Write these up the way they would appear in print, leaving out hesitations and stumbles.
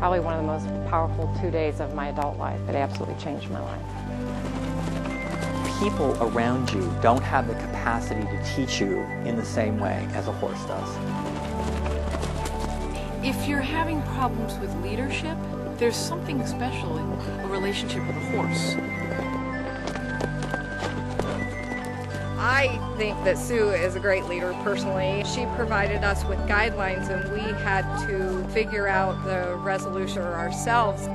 probably one of the most powerful 2 days of my adult life. It absolutely changed my life. People around you don't have the capacity to teach you in the same way as a horse does. If you're having problems with leadership, there's something special in a relationship with a horse. I think that Sue is a great leader personally. She provided us with guidelines and we had to figure out the resolution ourselves.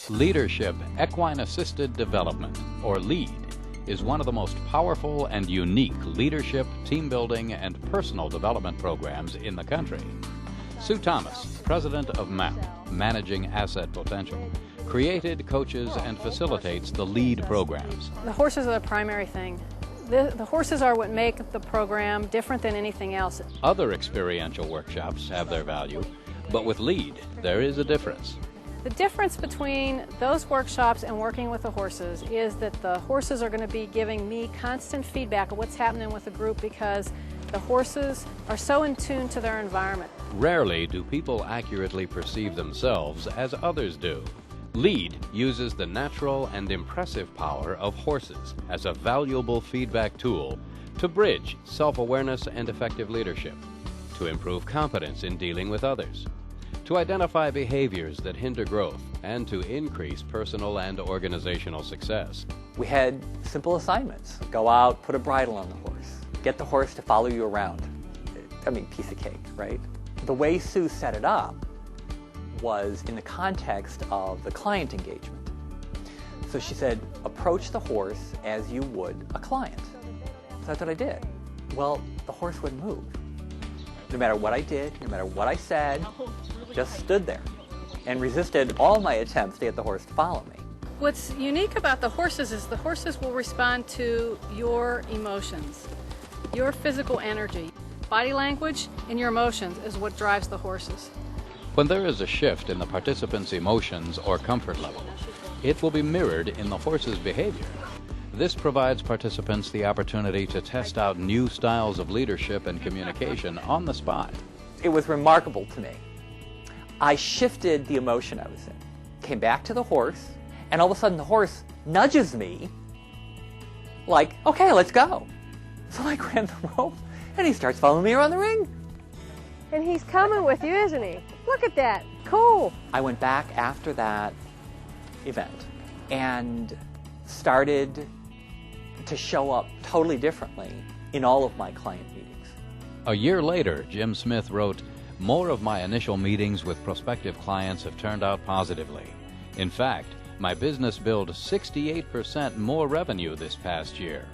Leadership Equine Assisted Development, or LEAD, is one of the most powerful and unique leadership, team building, and personal development programs in the country. Sue Thomas, president of MAP, Managing Asset Potential, created, coaches, and facilitates the LEAD programs. The horses are the primary thing. The horses are what make the program different than anything else. Other experiential workshops have their value, but with LEAD, there is a difference. The difference between those workshops and working with the horses is that the horses are going to be giving me constant feedback of what's happening with the group because the horses are so in tune to their environment. Rarely do people accurately perceive themselves as others do. LEAD uses the natural and impressive power of horses as a valuable feedback tool to bridge self-awareness and effective leadership, to improve competence in dealing with others, to identify behaviors that hinder growth, and to increase personal and organizational success. We had simple assignments. Go out, put a bridle on the horse, get the horse to follow you around. I mean, piece of cake, right? The way Sue set it up was in the context of the client engagement. So she said, approach the horse as you would a client. So that's what I did. Well, the horse wouldn't move. No matter what I did, no matter what I said, just stood there and resisted all my attempts to get the horse to follow me. What's unique about the horses is the horses will respond to your emotions, your physical energy. Body language and your emotions is what drives the horses. When there is a shift in the participant's emotions or comfort level, it will be mirrored in the horse's behavior. This provides participants the opportunity to test out new styles of leadership and communication on the spot. It was remarkable to me. I shifted the emotion I was in, came back to the horse, and all of a sudden the horse nudges me like, okay, let's go. So I grab the rope and he starts following me around the ring. And he's coming with you, isn't he? Look at that. Cool. I went back after that event and started to show up totally differently in all of my client meetings. A year later, Jim Smith wrote, "More of my initial meetings with prospective clients have turned out positively. In fact, my business billed 68% more revenue this past year."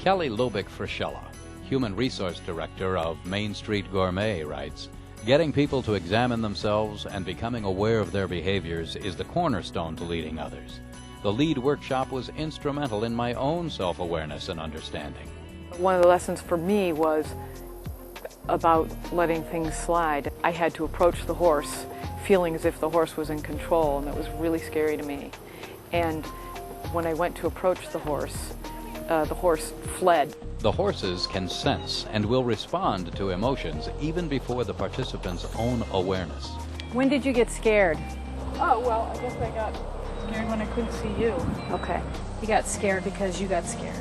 Kelly Lobick-Frischella, Human Resource Director of Main Street Gourmet, writes, "Getting people to examine themselves and becoming aware of their behaviors is the cornerstone to leading others. The LEAD workshop was instrumental in my own self-awareness and understanding." One of the lessons for me was about letting things slide. I had to approach the horse feeling as if the horse was in control, and that was really scary to me. And when I went to approach the horse fled. The horses can sense and will respond to emotions even before the participant's own awareness. When did you get scared? Oh, well, I guess I got scared when I couldn't see you. Okay. You got scared because you got scared.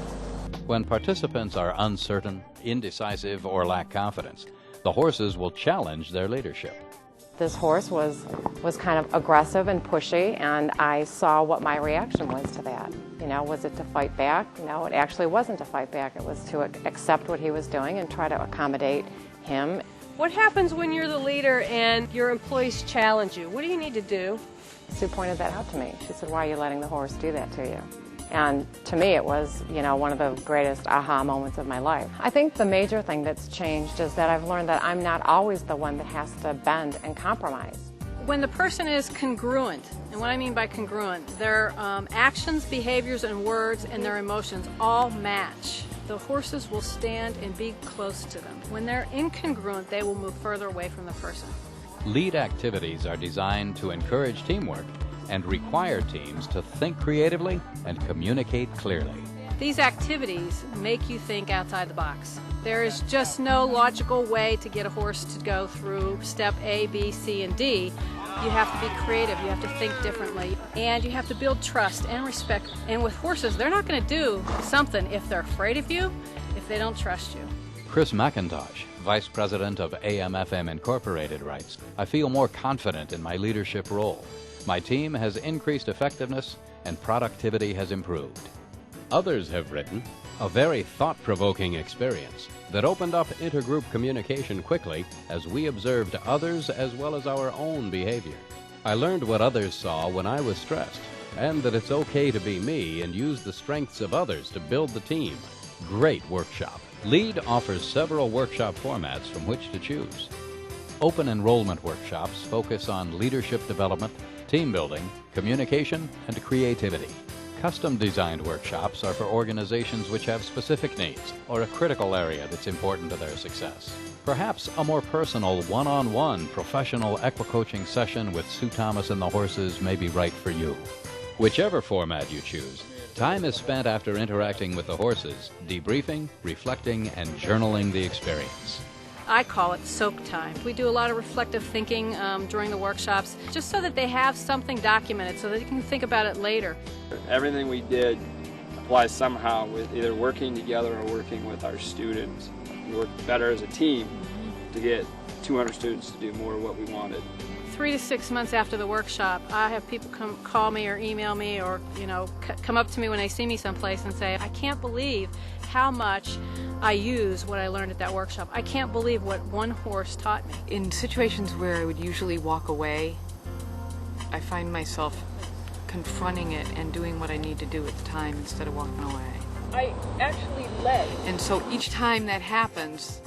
When participants are uncertain, indecisive, or lack confidence, the horses will challenge their leadership. This horse was kind of aggressive and pushy, and I saw what my reaction was to that. You know, was it to fight back? No, it actually wasn't to fight back. It was to accept what he was doing and try to accommodate him. What happens when you're the leader and your employees challenge you? What do you need to do? Sue pointed that out to me. She said, "Why are you letting the horse do that to you?" And to me, it was, one of the greatest aha moments of my life. I think the major thing that's changed is that I've learned that I'm not always the one that has to bend and compromise. When the person is congruent, and what I mean by congruent, their actions, behaviors, and words and their emotions all match, the horses will stand and be close to them. When they're incongruent, they will move further away from the person. LEAD activities are designed to encourage teamwork and require teams to think creatively and communicate clearly. These activities make you think outside the box. There is just no logical way to get a horse to go through step A, B, C, and D. You have to be creative, you have to think differently, and you have to build trust and respect. And with horses, they're not going to do something if they're afraid of you, if they don't trust you. Chris McIntosh, Vice President of AM/FM Incorporated, writes, I feel more confident in my leadership role. My team has increased effectiveness and productivity has improved. Others have written, a very thought-provoking experience that opened up intergroup communication quickly as we observed others as well as our own behavior. I learned what others saw when I was stressed, and that it's okay to be me and use the strengths of others to build the team. Great workshop. LEAD offers several workshop formats from which to choose. Open enrollment workshops focus on leadership development, team building, communication, and creativity. Custom-designed workshops are for organizations which have specific needs or a critical area that's important to their success. Perhaps a more personal, one-on-one professional equi-coaching session with Sue Thomas and the horses may be right for you. Whichever format you choose, time is spent after interacting with the horses, debriefing, reflecting, and journaling the experience. I call it soak time. We do a lot of reflective thinking during the workshops, just so that they have something documented so that they can think about it later. Everything we did applies somehow with either working together or working with our students. We worked better as a team to get 200 students to do more of what we wanted. 3 to 6 months after the workshop, I have people call me or email me or, come up to me when they see me someplace and say, I can't believe how much I use what I learned at that workshop. I can't believe what one horse taught me. In situations where I would usually walk away, I find myself confronting it and doing what I need to do at the time instead of walking away. I actually led. And so each time that happens,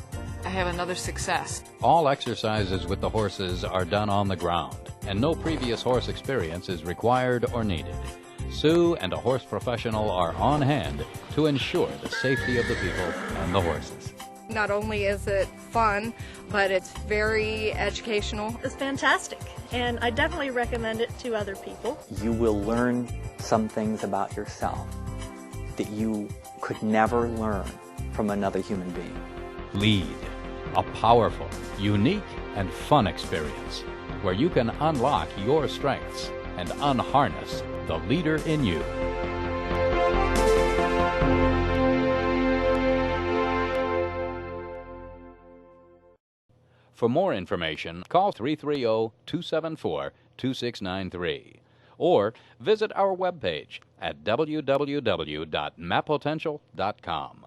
I have another success. All exercises with the horses are done on the ground, and no previous horse experience is required or needed. Sue and a horse professional are on hand to ensure the safety of the people and the horses. Not only is it fun, but it's very educational. It's fantastic, and I definitely recommend it to other people. You will learn some things about yourself that you could never learn from another human being. LEAD, a powerful, unique, and fun experience where you can unlock your strengths and unharness the leader in you. For more information, call 330-274-2693 or visit our webpage at www.mappotential.com.